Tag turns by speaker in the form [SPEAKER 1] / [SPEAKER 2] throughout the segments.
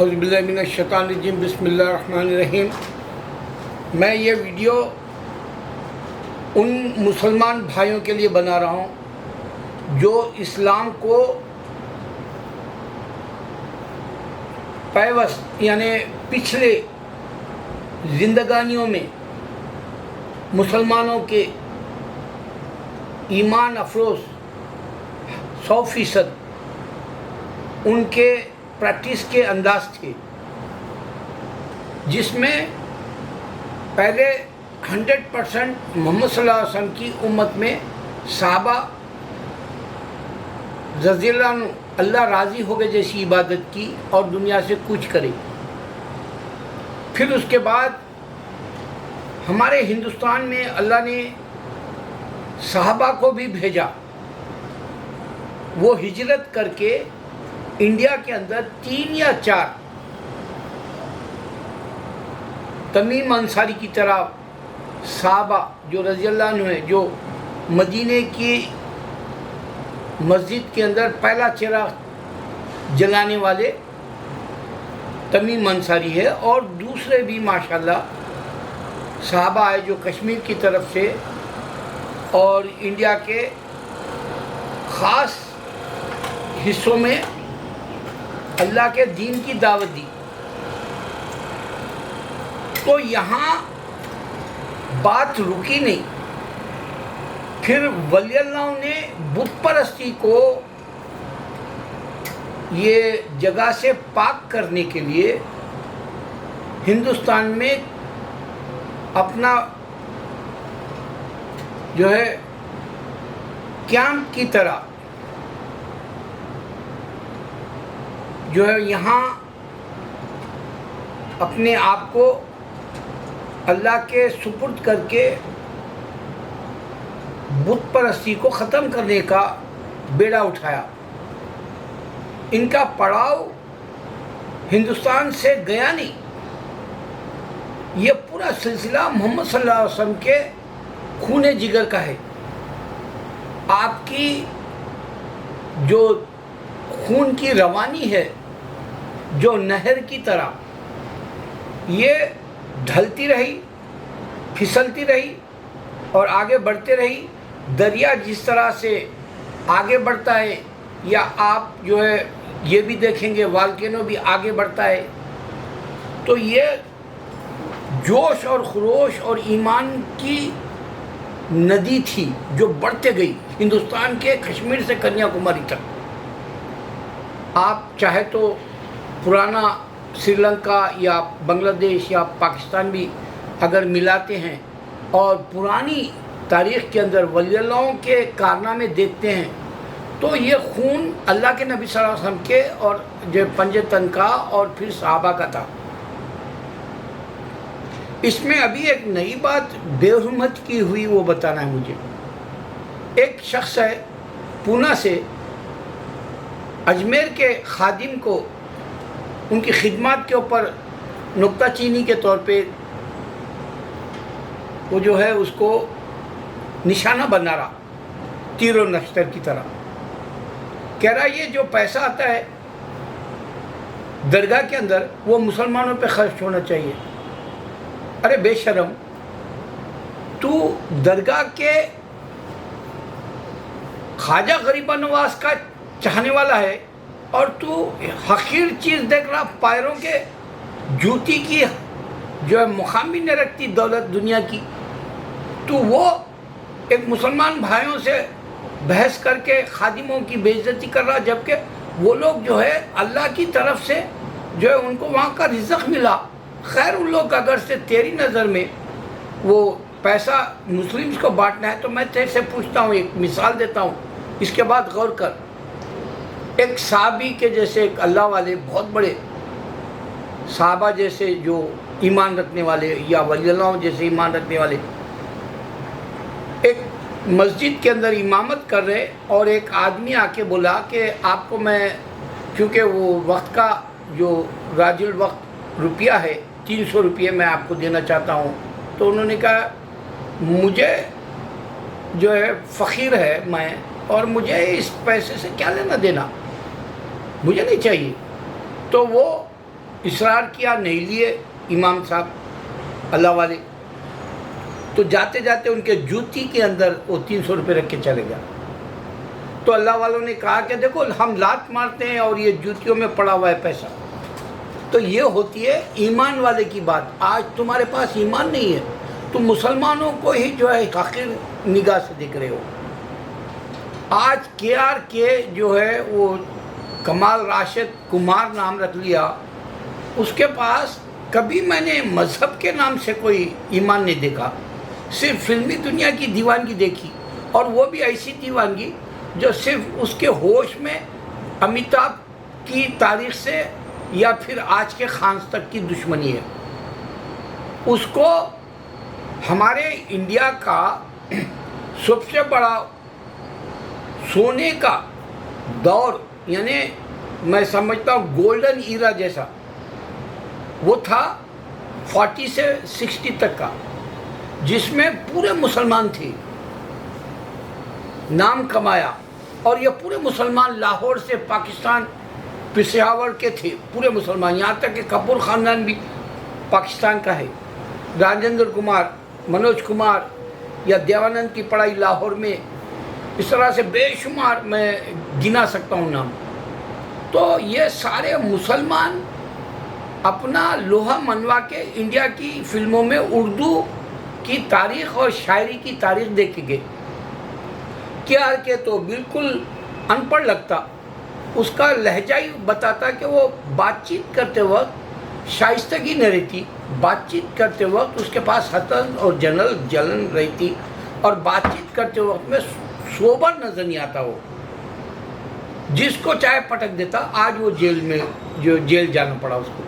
[SPEAKER 1] اعوذ باللہ من الشیطان الرجیم بسم اللہ الرحمن الرحیم۔ میں یہ ویڈیو ان مسلمان بھائیوں کے لیے بنا رہا ہوں جو اسلام کو پیوست یعنی پچھلے زندگانیوں میں مسلمانوں کے ایمان افروز 100% ان کے پریکٹس کے انداز تھے، جس میں پہلے 100% محمد صلی اللہ علیہ وسلم کی امت میں صحابہ رضی اللہ عنہ اللہ راضی ہو گئے جیسی عبادت کی اور دنیا سے کوچ کرے۔ پھر اس کے بعد ہمارے ہندوستان میں اللہ نے صحابہ کو بھی بھیجا، وہ ہجرت کر کے انڈیا کے اندر 3 یا 4 تمیم انصاری کی طرح صحابہ جو رضی اللہ عنہ ہیں، جو مدینے کی مسجد کے اندر پہلا چراغ جلانے والے تمیم انصاری ہے، اور دوسرے بھی ماشاءاللہ صحابہ آئے جو کشمیر کی طرف سے اور انڈیا کے خاص حصوں میں اللہ کے دین کی دعوت دی۔ تو یہاں بات رکی نہیں، پھر ولی اللہ نے بت پرستی کو یہ جگہ سے پاک کرنے کے لیے ہندوستان میں اپنا جو ہے کیمپ کی طرح جو ہے یہاں اپنے آپ کو اللہ کے سپرد کر کے بت پرستی کو ختم کرنے کا بیڑا اٹھایا۔ ان کا پڑاؤ ہندوستان سے گیا نہیں، یہ پورا سلسلہ محمد صلی اللہ علیہ وسلم کے خون جگر کا ہے۔ آپ کی جو خون کی روانی ہے جو نہر کی طرح یہ ڈھلتی رہی، پھسلتی رہی اور آگے بڑھتے رہی۔ دریا جس طرح سے آگے بڑھتا ہے، یا آپ جو ہے یہ بھی دیکھیں گے والکینو بھی آگے بڑھتا ہے، تو یہ جوش اور خروش اور ایمان کی ندی تھی جو بڑھتے گئی ہندوستان کے کشمیر سے کنیا کماری تک۔ آپ چاہے تو پرانا سری لنکا یا بنگلہ دیش یا پاکستان بھی اگر ملاتے ہیں اور پرانی تاریخ کے اندر ولی اللہ کے کارنامے دیکھتے ہیں، تو یہ خون اللہ کے نبی صلی اللہ علیہ وسلم کے اور جو پنجتن کا اور پھر صحابہ کا تھا۔ اس میں ابھی ایک نئی بات بے حرمت کی ہوئی وہ بتانا ہے مجھے۔ ایک شخص ہے پونا سے، اجمیر کے خادم کو ان کی خدمات کے اوپر نکتہ چینی کے طور پہ وہ جو ہے اس کو نشانہ بنا رہا، تیر و نشتر کی طرح۔ کہہ رہا یہ جو پیسہ آتا ہے درگاہ کے اندر وہ مسلمانوں پہ خرچ ہونا چاہیے۔ ارے بے شرم، تو درگاہ کے خواجہ غریبہ نواز کا چاہنے والا ہے اور تو حقیر چیز دیکھ رہا، پائروں کے جوتی کی جو ہے مقام بھی نہیں رکھتی دولت دنیا کی، تو وہ ایک مسلمان بھائیوں سے بحث کر کے خادموں کی بے عزتی کر رہا، جبکہ وہ لوگ جو ہے اللہ کی طرف سے جو ہے ان کو وہاں کا رزق ملا۔ خیر ان لوگ اگر سے تیری نظر میں وہ پیسہ مسلمز کو بانٹنا ہے، تو میں تیرے سے پوچھتا ہوں، ایک مثال دیتا ہوں، اس کے بعد غور کر۔ ایک صحابی کے جیسے ایک اللہ والے بہت بڑے صحابہ جیسے جو ایمان رکھنے والے یا ولی اللہ جیسے ایمان رکھنے والے ایک مسجد کے اندر امامت کر رہے، اور ایک آدمی آ کے بولا کہ آپ کو میں، کیونکہ وہ وقت کا جو راج الوقت روپیہ ہے 300 روپیے میں آپ کو دینا چاہتا ہوں، تو انہوں نے کہا مجھے جو ہے فقیر ہے میں، اور مجھے اس پیسے سے کیا لینا دینا، مجھے نہیں چاہیے۔ تو وہ اصرار کیا نہیں لیے امام صاحب اللہ والے، تو جاتے جاتے ان کے جوتی کے اندر وہ 300 روپے رکھ کے چلے گیا۔ تو اللہ والوں نے کہا کہ دیکھو ہم لات مارتے ہیں اور یہ جوتیوں میں پڑا ہوا ہے پیسہ۔ تو یہ ہوتی ہے ایمان والے کی بات۔ آج تمہارے پاس ایمان نہیں ہے، تم مسلمانوں کو ہی جو ہے حقیر نگاہ سے دیکھ رہے ہو۔ آج KRK جو ہے وہ کمال راشد کمار نام رکھ لیا، اس کے پاس کبھی میں نے مذہب کے نام سے کوئی ایمان نہیں دیکھا، صرف فلمی دنیا کی دیوانگی دیکھی، اور وہ بھی ایسی دیوانگی جو صرف اس کے ہوش میں امیتابھ کی تاریخ سے یا پھر آج کے خانز تک کی دشمنی ہے۔ اس کو ہمارے انڈیا کا سب سے بڑا سونے کا دور، یعنی میں سمجھتا ہوں گولڈن ایرا جیسا وہ تھا 40 سے 60 تک کا، جس میں پورے مسلمان تھے، نام کمایا، اور یہ پورے مسلمان لاہور سے پاکستان پشاور کے تھے، پورے مسلمان، یہاں تک کہ کپور خاندان بھی پاکستان کا ہے۔ راجندر کمار، منوج کمار یا دیوانند کی پڑھائی لاہور میں، اس طرح سے بے شمار میں گنا سکتا ہوں نام۔ تو یہ سارے مسلمان اپنا لوہا منوا کے انڈیا کی فلموں میں اردو کی تاریخ اور شاعری کی تاریخ دیکھ کے گئے۔ KRK تو بالکل ان پڑھ لگتا، اس کا لہجہ ہی بتاتا کہ وہ بات چیت کرتے وقت شائستگی نہ رہتی، بات چیت کرتے وقت اس کے پاس حسن اور جلن رہتی، اور بات چیت کرتے وقت میں سوبر نظر نہیں آتا۔ وہ جس کو چاہے پٹک دیتا، آج وہ جیل جانا پڑا اس کو۔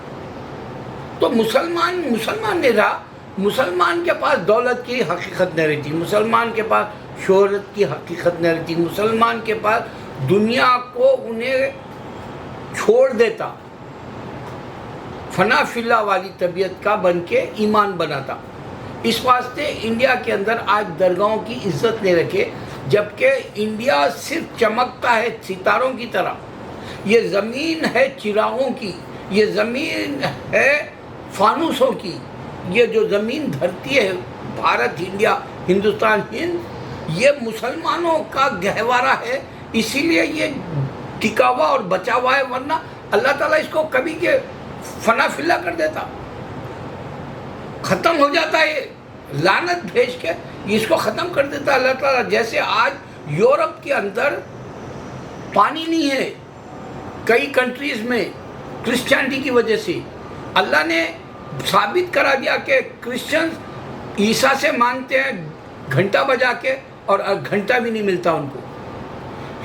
[SPEAKER 1] تو مسلمان نہیں رہا، مسلمان کے پاس دولت کی حقیقت نہ رہتی، مسلمان کے پاس شہرت کی حقیقت نہ رہتی، مسلمان کے پاس دنیا کو انہیں چھوڑ دیتا، فنا فی اللہ والی طبیعت کا بن کے ایمان بناتا۔ اس واسطے انڈیا کے اندر آج درگاہوں کی عزت نہیں رکھے، جبکہ انڈیا صرف چمکتا ہے ستاروں کی طرح۔ یہ زمین ہے چراغوں کی، یہ زمین ہے فانوسوں کی، یہ جو زمین دھرتی ہے بھارت، انڈیا، ہندوستان، ہند، یہ مسلمانوں کا گہوارہ ہے، اسی لیے یہ ٹکا ہوا اور بچا ہوا ہے، ورنہ اللہ تعالیٰ اس کو کبھی کے فنا فلا کر دیتا، ختم ہو جاتا ہے، لعنت بھیج کے اس کو ختم کر دیتا اللہ تعالیٰ۔ جیسے آج یورپ کے اندر پانی نہیں ہے کئی کنٹریز میں کرسچینٹی کی وجہ سے، اللہ نے ثابت کرا دیا کہ کرسچنز عیسیٰ سے مانگتے ہیں گھنٹہ بجا کے، اور گھنٹہ بھی نہیں ملتا ان کو۔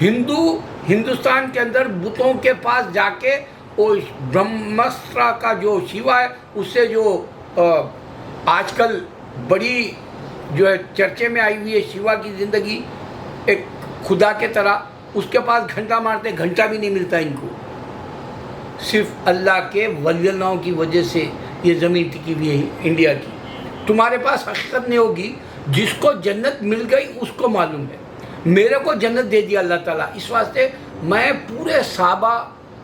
[SPEAKER 1] ہندوستان کے اندر بتوں کے پاس جا کے وہ برہمسترا کا جو شیوا ہے، اس سے جو آج کل بڑی جو ہے چرچے میں آئی ہوئی ہے شیوا کی زندگی ایک خدا کے طرح، اس کے پاس گھنٹہ مارتے، گھنٹہ بھی نہیں ملتا ان کو۔ صرف اللہ کے ولی اللہ کی وجہ سے یہ زمین ٹکی ہوئی ہے انڈیا کی۔ تمہارے پاس حقیقت نہیں ہوگی، جس کو جنت مل گئی اس کو معلوم ہے، میرے کو جنت دے دیا اللہ تعالیٰ۔ اس واسطے میں پورے صحابہ،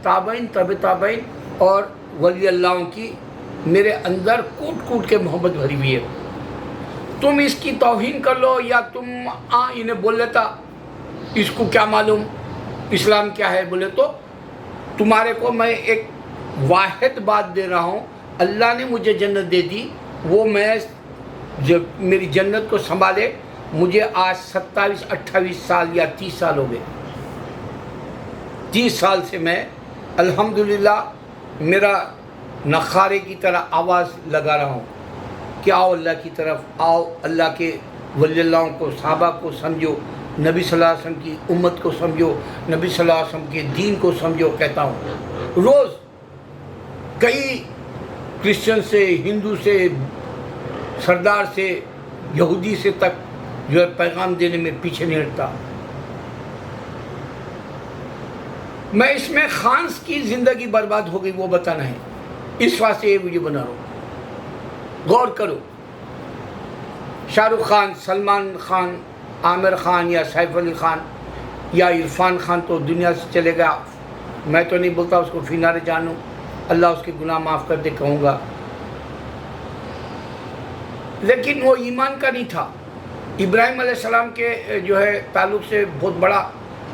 [SPEAKER 1] تابعین، تبع تابعین اور ولی اللہ کی میرے اندر کوٹ کوٹ کے محبت بھری ہوئی ہے۔ تم اس کی توہین کر لو یا تم انہیں بول لیتا اس کو کیا معلوم اسلام کیا ہے بولے، تو تمہارے کو میں ایک واحد بات دے رہا ہوں، اللہ نے مجھے جنت دے دی، وہ میں جب میری جنت کو سنبھالے۔ مجھے آج 27 28 سال یا 30 سال ہو گئے، 30 سال سے میں الحمدللہ میرا نخارے کی طرح آواز لگا رہا ہوں کہ آؤ اللہ کی طرف آؤ، اللہ کے ولی اللہ کو، صحابہ کو سمجھو، نبی صلی اللہ علیہ وسلم کی امت کو سمجھو، نبی صلی اللہ علیہ وسلم کے دین کو سمجھو، کہتا ہوں۔ روز کئی کرسچن سے، ہندو سے، سردار سے، یہودی سے تک جو ہے پیغام دینے میں پیچھے نہیں ہٹتا۔ میں اس میں خانز کی زندگی برباد ہو گئی وہ بتانا ہے، اس واسطے یہ ویڈیو بنا رہا ہوں۔ غور کرو، شاہ رخ خان، سلمان خان، عامر خان یا سیف علی خان یا عرفان خان تو دنیا سے چلے گیا، میں تو نہیں بولتا اس کو فی نار جہنم، اللہ اس کے گناہ معاف کر دے کہوں گا، لیکن وہ ایمان کا نہیں تھا۔ ابراہیم علیہ السلام کے جو ہے تعلق سے بہت بڑا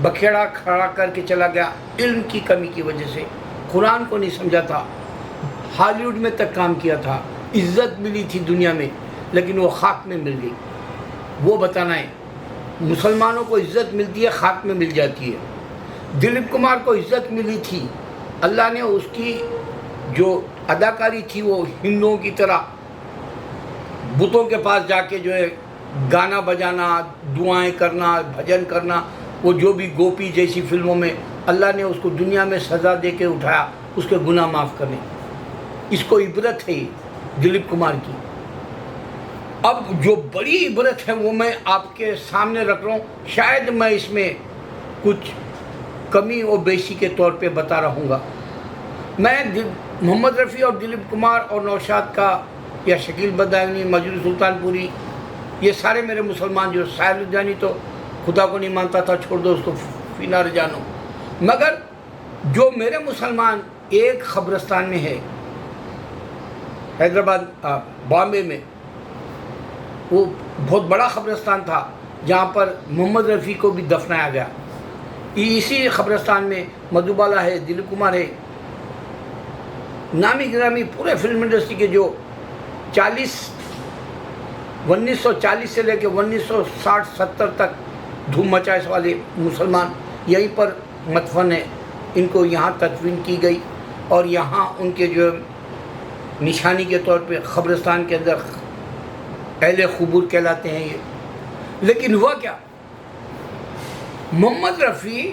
[SPEAKER 1] بکھیڑا کھڑا کر کے چلا گیا، علم کی کمی کی وجہ سے، قرآن کو نہیں سمجھا تھا، ہالی ووڈ میں تک کام کیا تھا، عزت ملی تھی دنیا میں لیکن وہ خاک میں مل گئی۔ وہ بتانا ہے مسلمانوں کو عزت ملتی ہے، خاک میں مل جاتی ہے۔ دلیپ کمار کو عزت ملی تھی، اللہ نے اس کی جو اداکاری تھی وہ ہندوؤں کی طرح بتوں کے پاس جا کے جو ہے گانا بجانا، دعائیں کرنا، بھجن کرنا، وہ جو بھی گوپی جیسی فلموں میں، اللہ نے اس کو دنیا میں سزا دے کے اٹھایا اس کے گناہ معاف کرنے۔ اس کو عبرت ہے دلیپ کمار کی۔ اب جو بڑی عبرت ہے وہ میں آپ کے سامنے رکھ رہا ہوں، شاید میں اس میں کچھ کمی و بیشی کے طور پہ بتا رہوں گا۔ میں محمد رفیع اور دلیپ کمار اور نوشاد کا یا شکیل بداعینی، مجروح سلطان پوری، یہ سارے میرے مسلمان، جو ساحل الجانی تو خدا کو نہیں مانتا تھا، چھوڑ دو اس کو فی نار جانو، مگر جو میرے مسلمان ایک قبرستان میں ہے حیدرآباد بامبے میں، وہ بہت بڑا قبرستان تھا جہاں پر محمد رفیع کو بھی دفنایا گیا۔ اسی قبرستان میں مدھوبالا ہے، دلیپ کمار ہے، نامی گرامی پورے فلم انڈسٹری کے جو 1940 سے لے کے 1960-70 تک دھوم مچائے والے مسلمان یہیں پر مدفن ہیں۔ ان کو یہاں تدفین کی گئی اور یہاں ان کے جو نشانی کے طور پہ قبرستان کے اندر اہل قبور کہلاتے ہیں یہ۔ لیکن ہوا کیا، محمد رفیع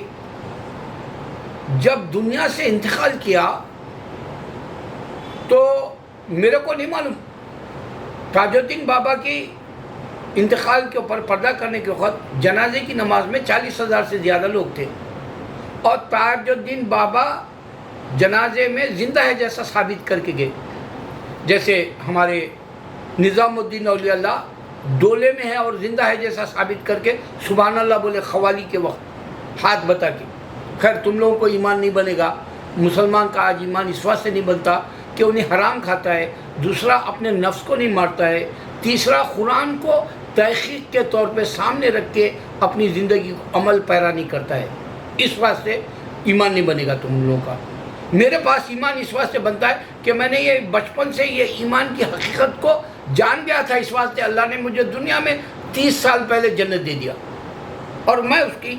[SPEAKER 1] جب دنیا سے انتقال کیا تو میرے کو نہیں معلوم، تاج الدین بابا کی انتقال کے اوپر پردہ کرنے کے وقت جنازے کی نماز میں 40,000 سے زیادہ لوگ تھے، اور تاج الدین بابا جنازے میں زندہ ہے جیسا ثابت کر کے گئے۔ جیسے ہمارے نظام الدین اولیاء اللہ ڈولے میں ہے اور زندہ ہے جیسا ثابت کر کے سبحان اللہ بولے قوالی کے وقت ہاتھ بتا کے۔ خیر تم لوگوں کو ایمان نہیں بنے گا، مسلمان کا آج ایمان اس واسطے نہیں بنتا کہ انہیں حرام کھاتا ہے، دوسرا اپنے نفس کو نہیں مارتا ہے، تیسرا قرآن کو تحقیق کے طور پہ سامنے رکھ کے اپنی زندگی کو عمل پیرا نہیں کرتا ہے۔ اس واسطے ایمان نہیں بنے گا تم لوگوں کا۔ میرے پاس ایمان اس واسطے بنتا ہے کہ میں نے یہ بچپن سے یہ ایمان کی حقیقت کو جان گیا تھا، اس واسطے اللہ نے مجھے دنیا میں 30 سال پہلے جنت دے دیا اور میں اس کی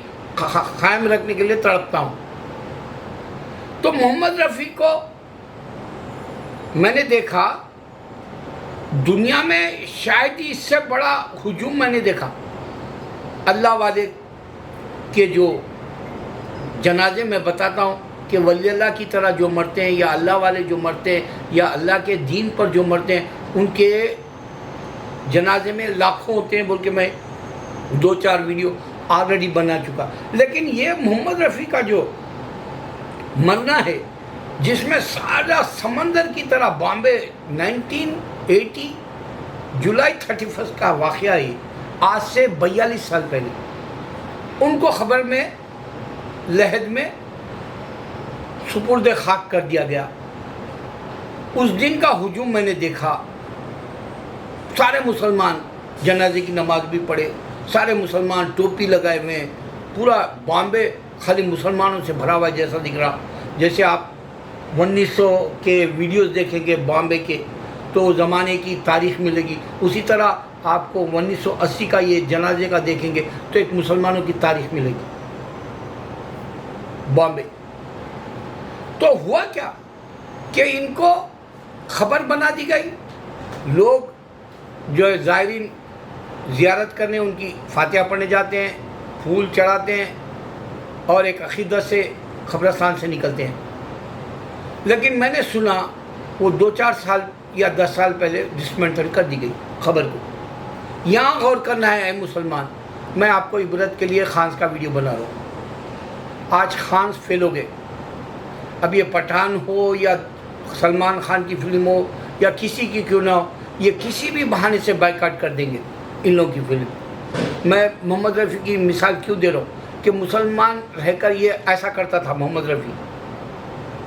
[SPEAKER 1] قائم رکھنے کے لیے تڑپتا ہوں۔ تو محمد رفیع کو میں نے دیکھا دنیا میں شاید ہی اس سے بڑا ہجوم میں نے دیکھا۔ اللہ والے کے جو جنازے میں بتاتا ہوں کہ ولی اللہ کی طرح جو مرتے ہیں یا اللہ والے جو مرتے ہیں یا اللہ کے دین پر جو مرتے ہیں، ان کے جنازے میں لاکھوں ہوتے ہیں بول کے میں 2-4 ویڈیو آلریڈی بنا چکا۔ لیکن یہ محمد رفیع کا جو مرنا ہے جس میں سارا سمندر کی طرح بامبے 1980 جولائی 31 کا واقعہ ہے، آج سے 42 سال پہلے ان کو خبر میں لحد میں سپرد خاک کر دیا گیا۔ اس دن کا ہجوم میں نے دیکھا، سارے مسلمان جنازے کی نماز بھی پڑھے، سارے مسلمان ٹوپی لگائے ہوئے ہیں، پورا بامبے خالی مسلمانوں سے بھرا ہوا جیسا دکھ رہا۔ جیسے آپ 1900 کے ویڈیوز دیکھیں گے بامبے کے تو زمانے کی تاریخ ملے گی، اسی طرح آپ کو 1980 کا یہ جنازے کا دیکھیں گے تو ایک مسلمانوں کی تاریخ ملے گی بامبے۔ تو ہوا کیا کہ ان کو خبر بنا دی گئی، لوگ جو ہے زائرین زیارت کرنے ان کی فاتحہ پڑھنے جاتے ہیں، پھول چڑھاتے ہیں اور ایک عقیدت سے قبرستان سے نکلتے ہیں۔ لیکن میں نے سنا وہ 2-4 سال یا 10 سال پہلے ڈسمنٹل کر دی گئی خبر کو۔ یہاں غور کرنا ہے اے مسلمان، میں آپ کو عبرت کے لیے خانز کا ویڈیو بنا رہا ہوں۔ آج خانز فیل ہو گئے، اب یہ پٹھان ہو یا سلمان خان کی فلم ہو یا کسی کی کیوں نہ ہو، یہ کسی بھی بہانے سے بائیکاٹ کر دیں گے ان لوگوں کی فلم۔ میں محمد رفیع کی مثال کیوں دے رہا ہوں کہ مسلمان رہ کر یہ ایسا کرتا تھا محمد رفیع،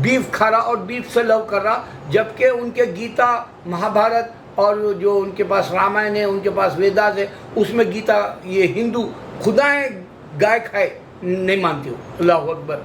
[SPEAKER 1] بیف کھا رہا اور بیف سے لو کر رہا، جبکہ ان کے گیتا مہابھارت اور جو ان کے پاس رامائن ہے، ان کے پاس ویداس ہے، اس میں گیتا یہ ہندو خدائیں گائے کھائے نہیں مانتی ہو. اللہ اکبر.